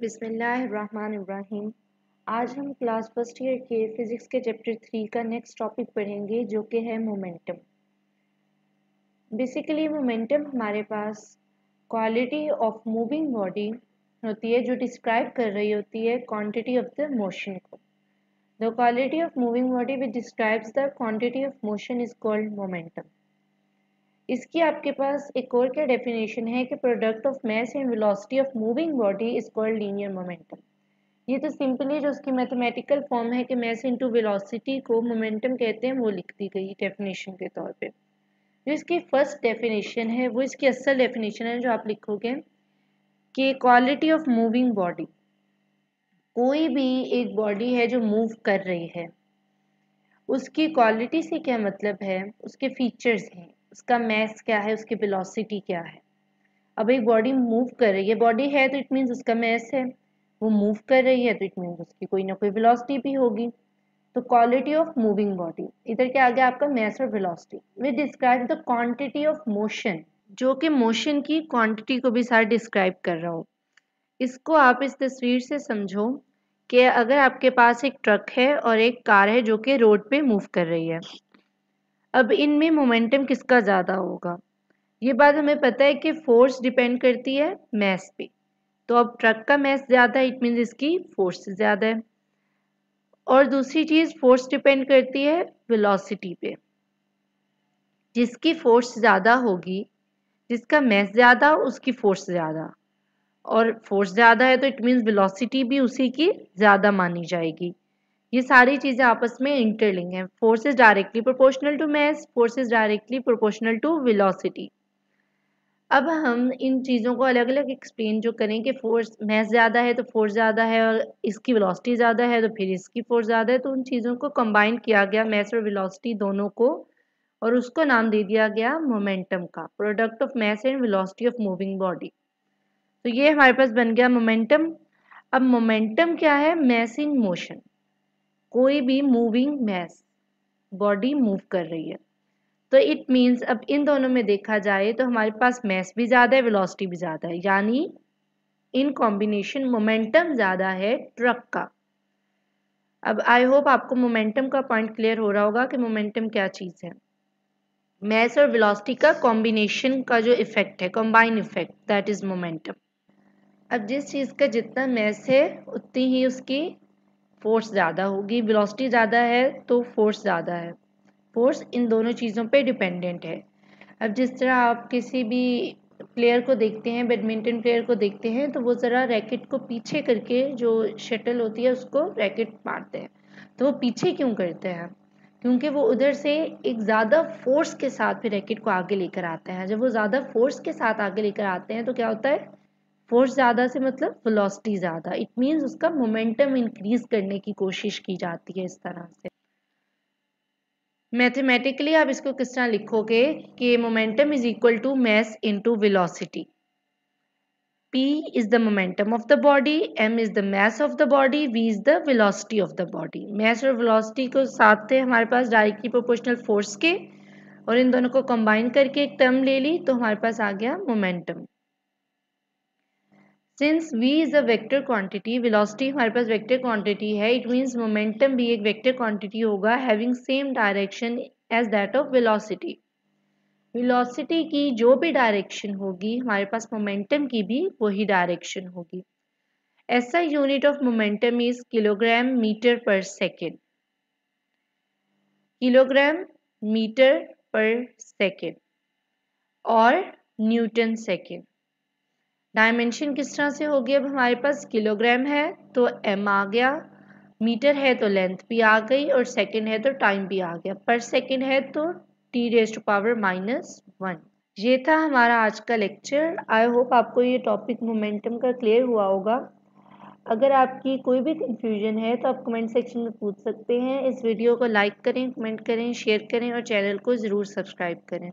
बिस्मिल्लाहिर्रहमानिर्रहीम। आज हम क्लास फर्स्ट ईयर के फिज़िक्स के चैप्टर 3 का नेक्स्ट टॉपिक पढ़ेंगे जो कि है मोमेंटम। बेसिकली मोमेंटम हमारे पास क्वालिटी ऑफ मूविंग बॉडी होती है जो डिस्क्राइब कर रही होती है क्वांटिटी ऑफ द मोशन को। The quality of moving body which describes the quantity of motion is called momentum. इसकी आपके पास एक और क्या डेफिनेशन है कि product of mass and velocity of moving body is called linear momentum. ये तो सिंपली जो उसकी मैथमेटिकल फॉर्म है कि मास इनटू वेलोसिटी को मोमेंटम कहते हैं वो लिख दी गई डेफिनेशन के तौर पे। जो इसकी फर्स्ट डेफिनेशन है वो इसकी असल डेफिनेशन है जो आप लिखोगे कि क्वालिटी ऑफ मूविंग बॉडी, कोई भी एक बॉडी है जो मूव कर रही है उसकी क्वालिटी से क्या मतलब है, उसके फीचर्स हैं, उसका मास क्या है, उसकी वेलोसिटी क्या है। अब एक बॉडी मूव कर रही है, बॉडी है तो इट मीन्स उसका मास है, वो मूव कर रही है तो इट मीन्स उसकी कोई ना कोई वेलोसिटी भी होगी। तो क्वालिटी ऑफ मूविंग बॉडी, इधर क्या आ गया आपका मास और velocity. We describe the quantity of motion, जो कि मोशन की क्वांटिटी को भी साथ डिस्क्राइब कर रहा हो। इसको आप इस तस्वीर से समझो कि अगर आपके पास एक ट्रक है और एक कार है जो कि रोड पे मूव कर रही है, अब इनमें मोमेंटम किसका ज़्यादा होगा। ये बात हमें पता है कि फोर्स डिपेंड करती है मास पे, तो अब ट्रक का मास ज़्यादा है इट मीन्स इसकी फोर्स ज़्यादा है। और दूसरी चीज़ फोर्स डिपेंड करती है वेलोसिटी पे, जिसकी फोर्स ज़्यादा होगी, जिसका मास ज़्यादा उसकी फोर्स ज़्यादा, और फोर्स ज़्यादा है तो इट मीन्स वेलोसिटी भी उसी की ज़्यादा मानी जाएगी। ये सारी चीज़ें आपस में इंटरलिंक हैं। Force is directly proportional to mass, force is directly proportional to velocity. अब हम इन चीज़ों को अलग अलग एक्सप्लेन जो करें कि फोर्स मास ज़्यादा है तो फोर्स ज़्यादा है, और इसकी वेलोसिटी ज़्यादा है तो फिर इसकी फोर्स ज़्यादा है, तो उन चीज़ों को कंबाइन किया गया मास और वेलोसिटी दोनों को, और उसको नाम दे दिया गया मोमेंटम का, product of mass and velocity of moving body. तो ये हमारे पास बन गया मोमेंटम। अब मोमेंटम क्या है, मास इन मोशन, कोई भी मूविंग मास बॉडी मूव कर रही है, तो इट मीन्स अब इन दोनों में देखा जाए तो हमारे पास मास भी ज़्यादा है वेलोसिटी भी ज़्यादा है, यानी इन कॉम्बिनेशन मोमेंटम ज़्यादा है ट्रक का। अब आई होप आपको मोमेंटम का पॉइंट क्लियर हो रहा होगा कि मोमेंटम क्या चीज़ है। मास और वेलोसिटी का कॉम्बिनेशन का जो इफेक्ट है, combine effect, that is momentum. अब जिस चीज़ का जितना मास है उतनी ही उसकी फोर्स ज़्यादा होगी, वेलोसिटी ज़्यादा है तो फोर्स ज़्यादा है, फोर्स इन दोनों चीज़ों पे डिपेंडेंट है। अब जिस तरह आप किसी भी प्लेयर को देखते हैं, बैडमिंटन प्लेयर को देखते हैं, तो वो ज़रा रैकेट को पीछे करके, जो शटल होती है उसको रैकेट मारते हैं, तो वो पीछे क्यों करते हैं, क्योंकि वो उधर से एक ज़्यादा फोर्स के साथ फिर रैकेट को आगे लेकर आते हैं। जब वो ज़्यादा फोर्स के साथ आगे लेकर आते हैं तो क्या होता है, फोर्स ज़्यादा से मतलब वेलोसिटी ज़्यादा, इट मीन्स उसका मोमेंटम इंक्रीज करने की कोशिश की जाती है इस तरह से। मैथमेटिकली आप इसको किस तरह लिखोगे कि momentum is equal to mass into velocity. P is the momentum of the body, M is the mass of the body, V is the velocity of the body। mass और velocity को साथ थे हमारे पास डायरेक्टली प्रोपोर्शनल फोर्स के, और इन दोनों को combine करके एक टर्म ले ली तो हमारे पास आ गया momentum. Since v is a vector quantity, velocity हमारे पास वेक्टर क्वांटिटी है, इट मीन्स मोमेंटम भी एक वेक्टर क्वांटिटी होगा having same direction as that of velocity. Velocity की जो भी डायरेक्शन होगी हमारे पास मोमेंटम की भी वही डायरेक्शन होगी। ऐसा unit of momentum is kilogram metre per second, kilogram metre per second और न्यूटन सेकेंड। डायमेंशन किस तरह से होगी, अब हमारे पास किलोग्राम है तो m आ गया, मीटर है तो लेंथ भी आ गई, और सेकंड है तो टाइम भी आ गया, पर सेकंड है तो t⁻⁻⁻1। ये था हमारा आज का लेक्चर। आई होप आपको ये टॉपिक मोमेंटम का क्लियर हुआ होगा। अगर आपकी कोई भी कंफ्यूजन है तो आप कमेंट सेक्शन में पूछ सकते हैं। इस वीडियो को लाइक करें, कमेंट करें, शेयर करें और चैनल को ज़रूर सब्सक्राइब करें।